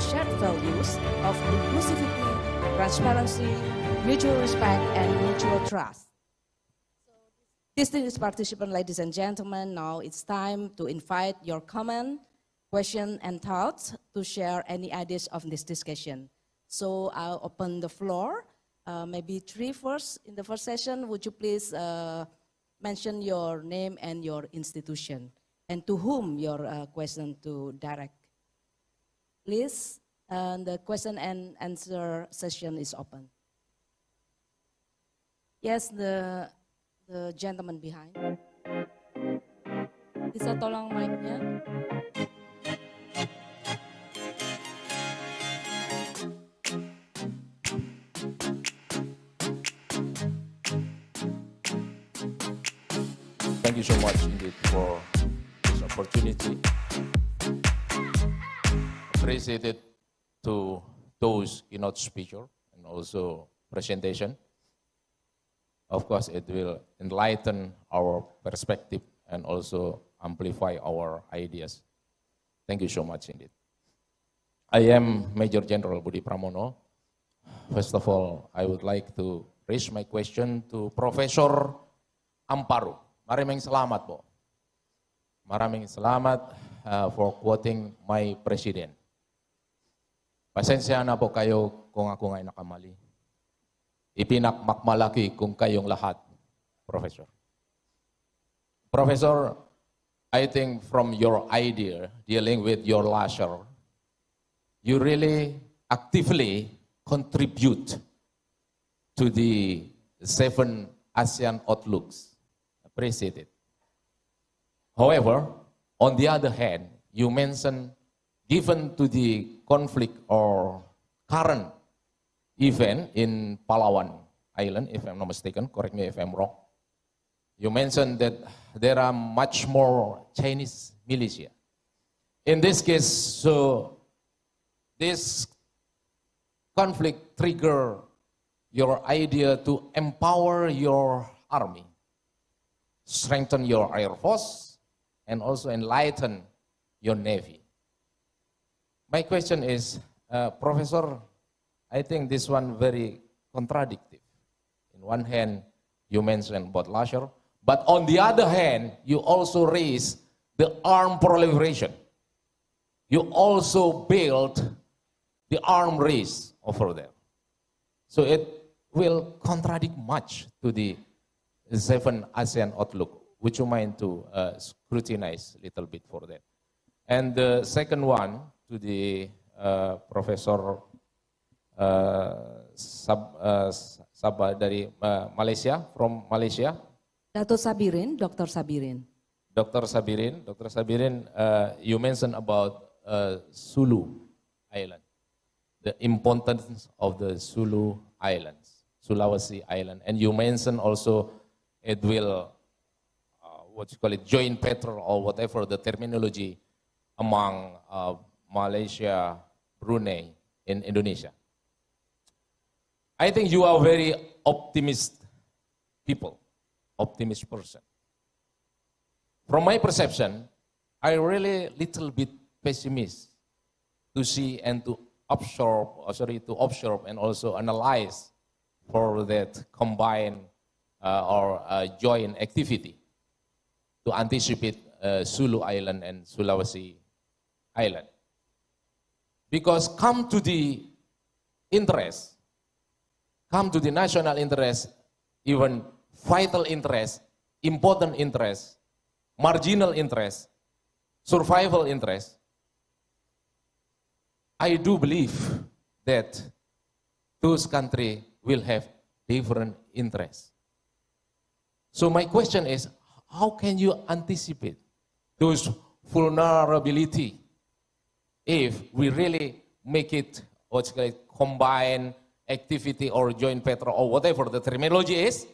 shared values of inclusivity, transparency, mutual respect, and mutual trust. Distinguished participants, ladies and gentlemen, now it's time to invite your comment, question, and thoughts to share any ideas of this discussion. So I'll open the floor. Maybe three first in the first session. Would you please mention your name and your institution, and to whom your question to direct? Please, the question and answer session is open. Yes, the gentleman behind. Bisa tolong mic-nya? Thank you so much indeed for this opportunity. Appreciated to those keynote speaker and also presentation. Of course, it will enlighten our perspective and also amplify our ideas. Thank you so much indeed. I am Major General Budi Pramono. First of all, I would like to raise my question to Professor Amparu. Maraming salamat po. Maraming salamat for quoting my president. Pasensya na po kayo kung ako nga'y nakamali. Ipinakmakmalaki kung kayong lahat, Professor. Professor, I think from your idea dealing with your leisure, you really actively contribute to the 7 ASEAN outlooks. Appreciate it. However, on the other hand, you mentioned, given to the conflict or current event in Palawan Island, if I'm not mistaken, correct me if I'm wrong, you mentioned that there are much more Chinese militia. In this case, so this conflict trigger your idea to empower your army, strengthen your air force, and also enlighten your navy. My question is, Professor, I think this one very contradictory. In one hand, you mentioned about leisure, but on the other hand, you also raise the armed proliferation. You also build the arms race over there. So it will contradict much to the 7 ASEAN outlook. Would you mind to scrutinize a little bit for that? And the second one to the Professor Sabah dari Malaysia, from Malaysia. Dr. Sabirin. Dr. Sabirin, you mentioned about Sulu Island, the importance of the Sulu Islands, Sulawesi Island, and you mentioned also it will, what you call it, joint patrol or whatever the terminology among Malaysia, Brunei, in Indonesia. I think you are very optimist people, optimist person. From my perception, I really little bit pessimist to see and to observe, and also analyze for that combined or joint activity to anticipate Sulu Island and Sulawesi Island. Because come to the interest, come to the national interest, even vital interest, important interest, marginal interest, survival interest, I do believe that those countries will have different interests. So my question is, how can you anticipate those vulnerability if we really make it, what's called, combined activity or joint patrol or whatever the terminology is,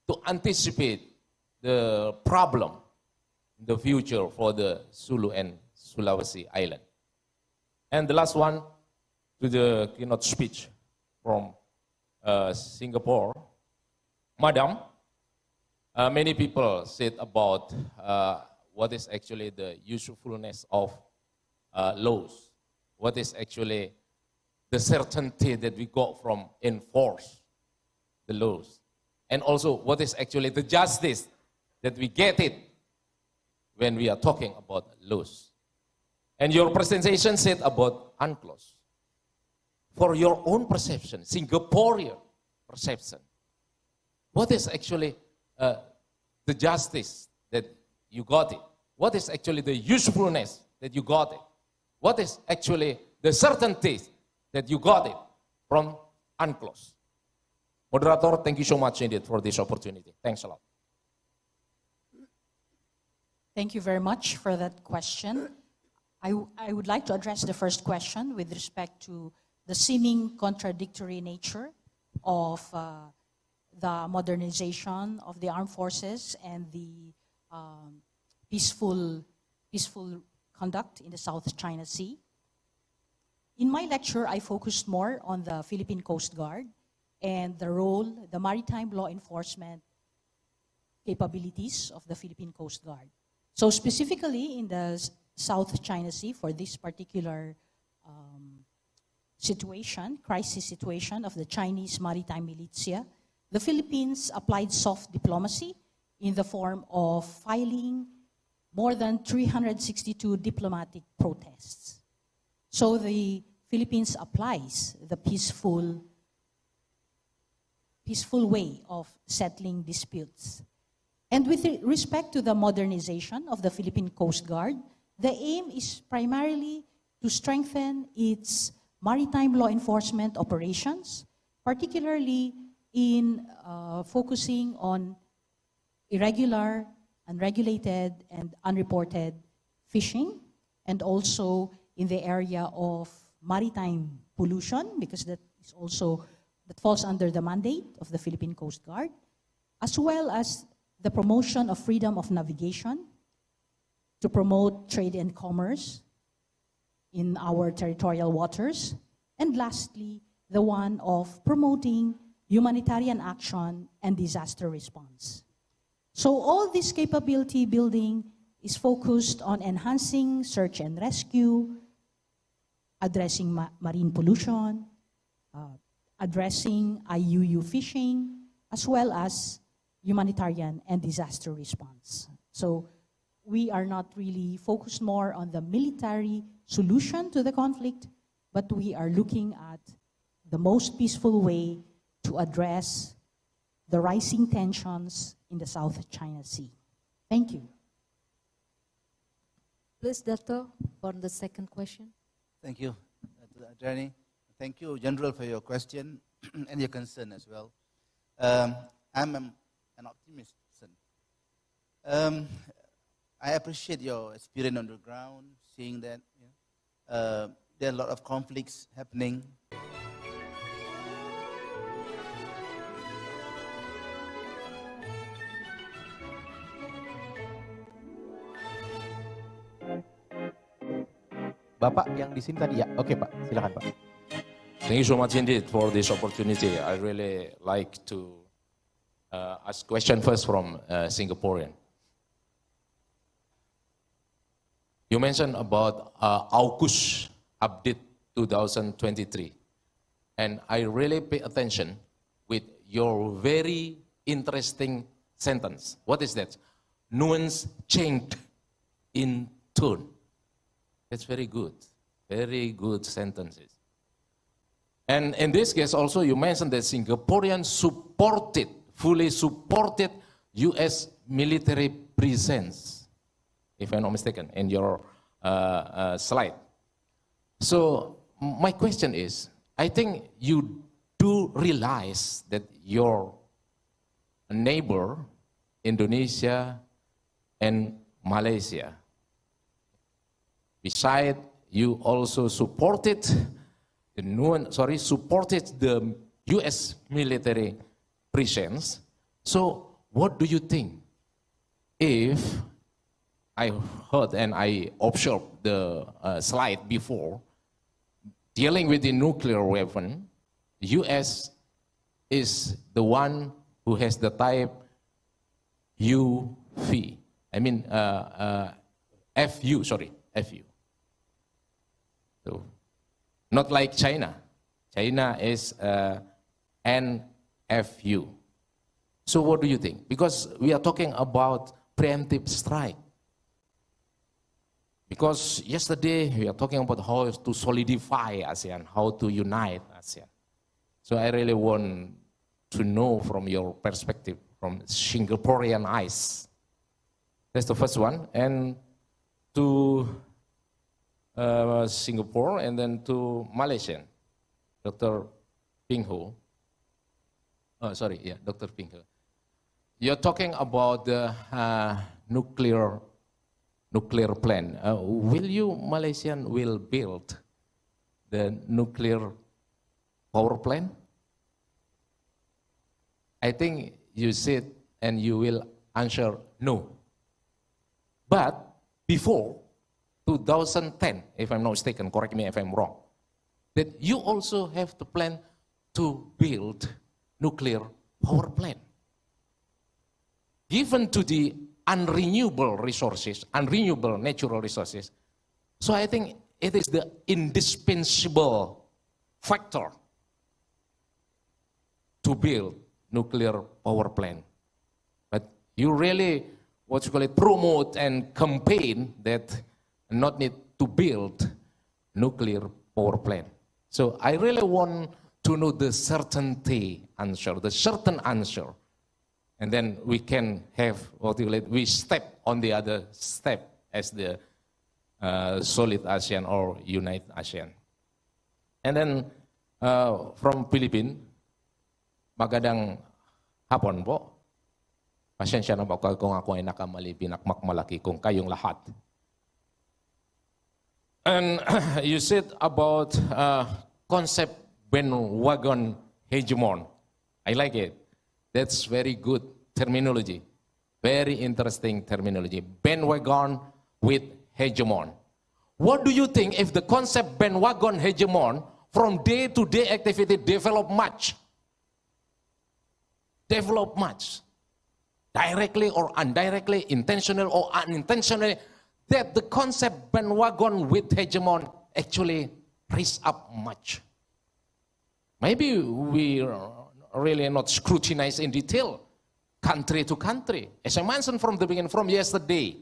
to anticipate the problem in the future for the Sulu and Sulawesi Island. And the last one, to the keynote speech from Singapore. Madam, many people said about what is actually the usefulness of laws what is actually the certainty that we got from enforce the laws, and also what is actually the justice that we get it when we are talking about laws. And your presentation said about UNCLOS. For your own perception, Singaporean perception, what is actually the justice that you got it? What is actually the usefulness that you got it? What is actually the certainty that you got it from UNCLOS? Moderator, thank you so much indeed for this opportunity. Thanks a lot. Thank you very much for that question. I would like to address the first question with respect to the seeming contradictory nature of the modernization of the armed forces and the peaceful conduct in the South China Sea. In my lecture, I focused more on the Philippine Coast Guard and the role, the maritime law enforcement capabilities of the Philippine Coast Guard. So specifically in the South China Sea, for this particular situation, crisis situation of the Chinese maritime militia, the Philippines applied soft diplomacy in the form of filing more than 362 diplomatic protests. So the Philippines applies the peaceful way of settling disputes. And with respect to the modernization of the Philippine Coast Guard, the aim is primarily to strengthen its maritime law enforcement operations, particularly in focusing on irregular, unregulated, and unreported fishing, and also in the area of maritime pollution, because that falls under the mandate of the Philippine Coast Guard, as well as the promotion of freedom of navigation to promote trade and commerce in our territorial waters, and lastly, the one of promoting humanitarian action and disaster response. So all this capability building is focused on enhancing search and rescue, addressing marine pollution, addressing IUU fishing, as well as humanitarian and disaster response. So we are not really focused more on the military solution to the conflict, but we are looking at the most peaceful way to address the rising tensions in the South China Sea. Thank you. Please, Dato, for the second question. Thank you, Attorney. Thank you, General, for your question and your concern as well. I'm an optimist. I appreciate your experience on the ground, seeing that there are a lot of conflicts happening. Bapak yang di sini tadi ya? Oke Pak, silakan Pak. Thank you so much indeed for this opportunity. I really like to ask question first from Singaporean. You mentioned about AUKUS update 2023, and I really pay attention with your very interesting sentence. What is that? Nuance changed in tone. That's very good sentences. And in this case also you mentioned that Singaporeans fully supported US military presence, if I'm not mistaken, in your slide. So my question is, I think you do realize that your neighbor, Indonesia and Malaysia, besides, you also supported the U.S. military presence. So, what do you think if I heard and I observed the slide before dealing with the nuclear weapon? The U.S. is the one who has the type UV. I mean FU. Sorry, FU. So Not like China. China is NFU. So what do you think? Because we are talking about preemptive strike. Because yesterday we are talking about how to solidify ASEAN, how to unite ASEAN. So I really want to know from your perspective, from Singaporean eyes. That's the first one. And to Singapore and then to Malaysian, Dr. Ping Ho. Oh, sorry, yeah, Dr. Ping Ho. You're talking about the nuclear plant. Will you, Malaysian, will build the nuclear power plant? I think you said and you will answer no. But before 2010, if I'm not mistaken, correct me if I'm wrong, that you also have the plan to build nuclear power plant. Given to the unrenewable resources, unrenewable natural resources, so I think it is the indispensable factor to build nuclear power plant. But you really, what you call it, promote and campaign that not need to build nuclear power plant. So I really want to know the certainty answer, the certain answer. And then we can have, what you call it, we step on the other step as the solid ASEAN or unite ASEAN. And then from Philippines, magandang hapon po. Pasensya na po kung ako ay nakamali, pinakmak malaki kung kayong lahat. And you said about concept bandwagon hegemon. I like it. That's very good terminology. Very interesting terminology. Bandwagon with hegemon. What do you think if the concept bandwagon hegemon from day-to-day activity develop much? Develop much. Directly or indirectly, intentional or unintentionally, that the concept bandwagon with hegemon actually raise up much. Maybe we really not scrutinize in detail, country to country. As I mentioned from the beginning, from yesterday,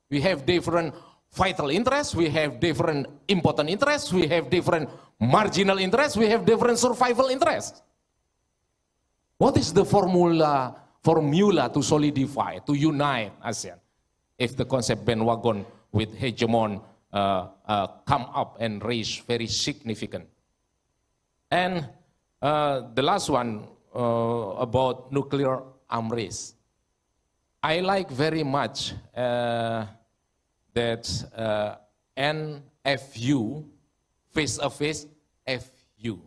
we have different vital interests, we have different important interests, we have different marginal interests, we have different survival interests. What is the formula to solidify, to unite ASEAN? If the concept bandwagon with hegemon come up and raise very significant. And the last one about nuclear arm race. I like very much that NFU, face-to-face FU.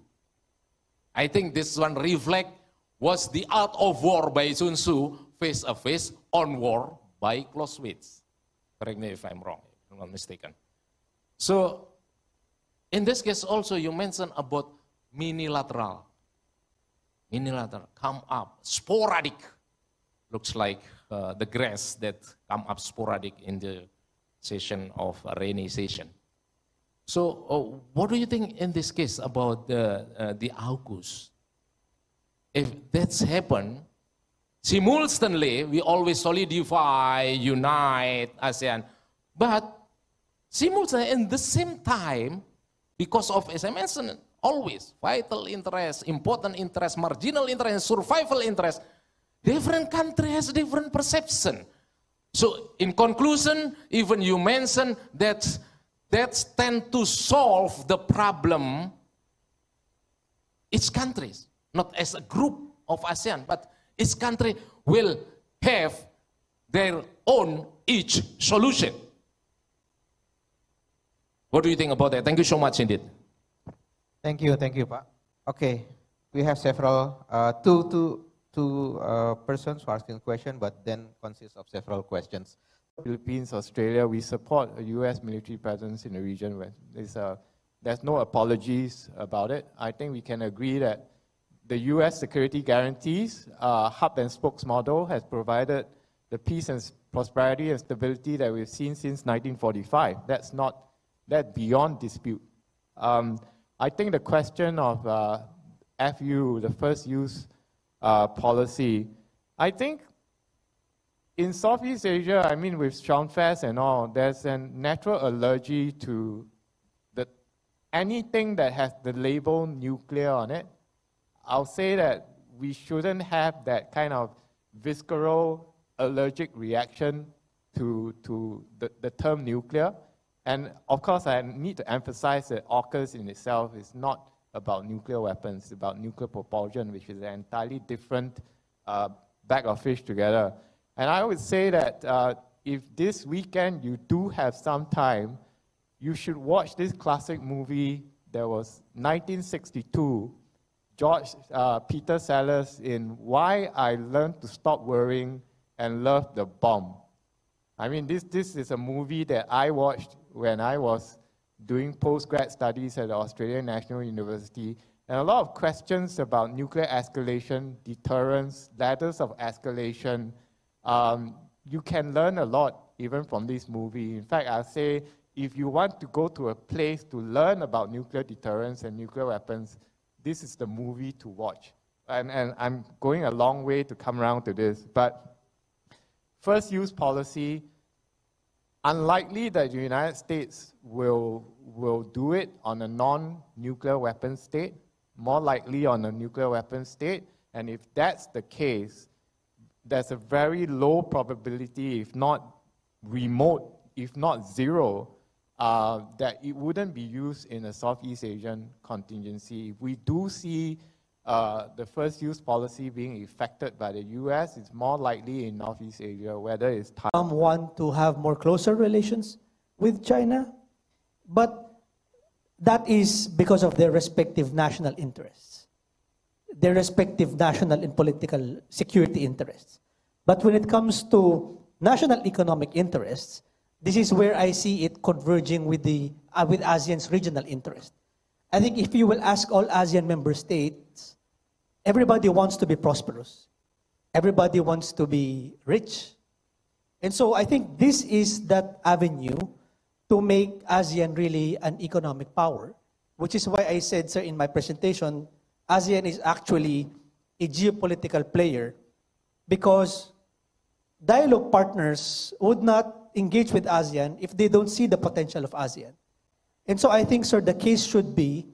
I think this one reflects what's the art of war by Sun Tzu, face-to-face on war by Clausewitz. Correct me if I'm wrong, if I'm not mistaken. So, in this case also you mentioned about minilateral. Minilateral, come up, sporadic. Looks like the grass that come up sporadic in the session of a rainy session. So, what do you think in this case about the AUKUS? If that's happened, simultaneously, we always solidify, unite ASEAN, but simultaneously, in the same time, because of, as I mentioned, always vital interest, important interest, marginal interest, survival interest, different country has different perception. So, in conclusion, even you mentioned that tend to solve the problem, each countries, not as a group of ASEAN, but each country will have their own each solution. What do you think about that? Thank you so much indeed. Thank you, Pak. Okay, we have several, two persons who are asking questions, but then consists of several questions. Philippines, Australia, we support a U.S. military presence in the region where there's no apologies about it. I think we can agree that the U.S. security guarantees, hub and spokes model has provided the peace and prosperity and stability that we've seen since 1945. That's beyond dispute. I think the question of FU, the first use policy, I think in Southeast Asia, I mean with SEANWFZ and all, there's a natural allergy to anything that has the label nuclear on it. I'll say that we shouldn't have that kind of visceral allergic reaction to the term nuclear. And of course, I need to emphasize that AUKUS in itself is not about nuclear weapons, it's about nuclear propulsion, which is an entirely different bag of fish together. And I would say that if this weekend you do have some time, you should watch this classic movie. There was 1962, Peter Sellers in Why I Learned to Stop Worrying and Love the Bomb. I mean, this is a movie that I watched when I was doing postgrad studies at the Australian National University, and a lot of questions about nuclear escalation, deterrence, ladders of escalation. You can learn a lot even from this movie. In fact, I'll say, if you want to go to a place to learn about nuclear deterrence and nuclear weapons, this is the movie to watch. And I'm going a long way to come around to this. But first use policy, unlikely that the United States will do it on a non-nuclear weapon state, more likely on a nuclear weapon state. And if that's the case, there's a very low probability, if not remote, if not zero, that it wouldn't be used in a Southeast Asian contingency. If we do see the first use policy being effected by the US, it's more likely in Northeast Asia, whether it's Some want to have more closer relations with China, but that is because of their respective national interests, their respective national and political security interests. But when it comes to national economic interests, this is where I see it converging with with ASEAN's regional interest. I think if you will ask all ASEAN member states, everybody wants to be prosperous. Everybody wants to be rich. And so I think this is that avenue to make ASEAN really an economic power, which is why I said, sir, in my presentation, ASEAN is actually a geopolitical player, because dialogue partners would not engage with ASEAN if they don't see the potential of ASEAN. And so I think, sir, the case should be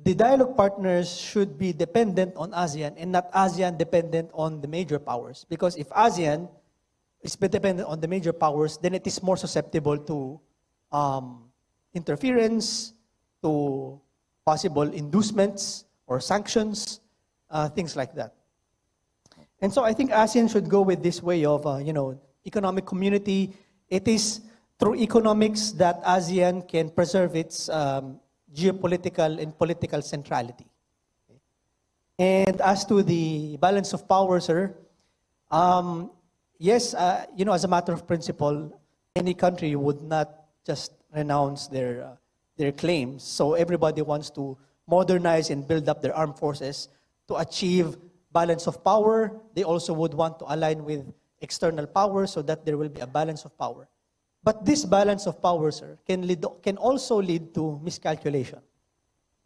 the dialogue partners should be dependent on ASEAN and not ASEAN dependent on the major powers. Because if ASEAN is dependent on the major powers, then it is more susceptible to interference, to possible inducements or sanctions, things like that. And so I think ASEAN should go with this way of, economic community. It is through economics that ASEAN can preserve its geopolitical and political centrality. And as to the balance of power, sir, yes, as a matter of principle, any country would not just renounce their claims. So everybody wants to modernize and build up their armed forces to achieve balance of power. They also would want to align with external power so that there will be a balance of power. But this balance of power, sir, can also lead to miscalculation,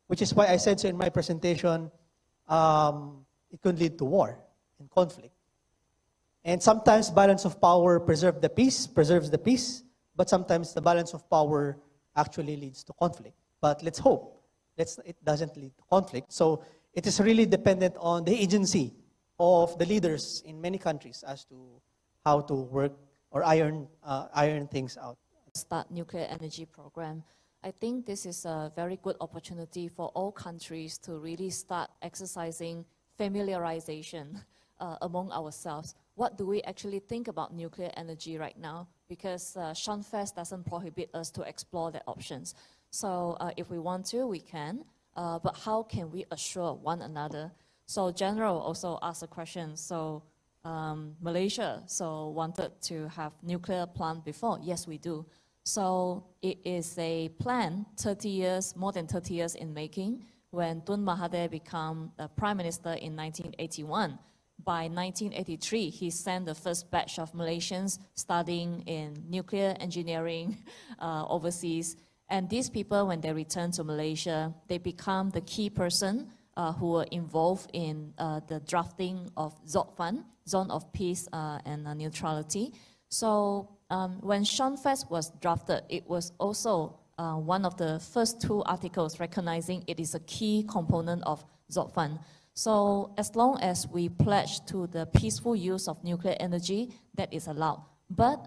which is why I said so in my presentation, it could lead to war and conflict. And sometimes balance of power preserves the peace, but sometimes the balance of power actually leads to conflict. But let's hope it doesn't lead to conflict. So it is really dependent on the agency of the leaders in many countries as to how to work or iron things out. Start nuclear energy program. I think this is a very good opportunity for all countries to really start exercising familiarization among ourselves. What do we actually think about nuclear energy right now? Because SEANWFZ doesn't prohibit us to explore the options. So if we want to, we can. But how can we assure one another? So General also asked a question. So Malaysia wanted to have nuclear plant before. Yes, we do. So it is a plan 30 years, more than 30 years in making. When Tun Mahathir became the Prime Minister in 1981, by 1983, he sent the first batch of Malaysians studying in nuclear engineering overseas. And these people, when they return to Malaysia, they become the key person who were involved in the drafting of ZOPFAN, Zone of Peace and Neutrality. So when SEANWFZ was drafted, it was also one of the first 2 articles recognizing it is a key component of ZOPFAN. So as long as we pledge to the peaceful use of nuclear energy, that is allowed. But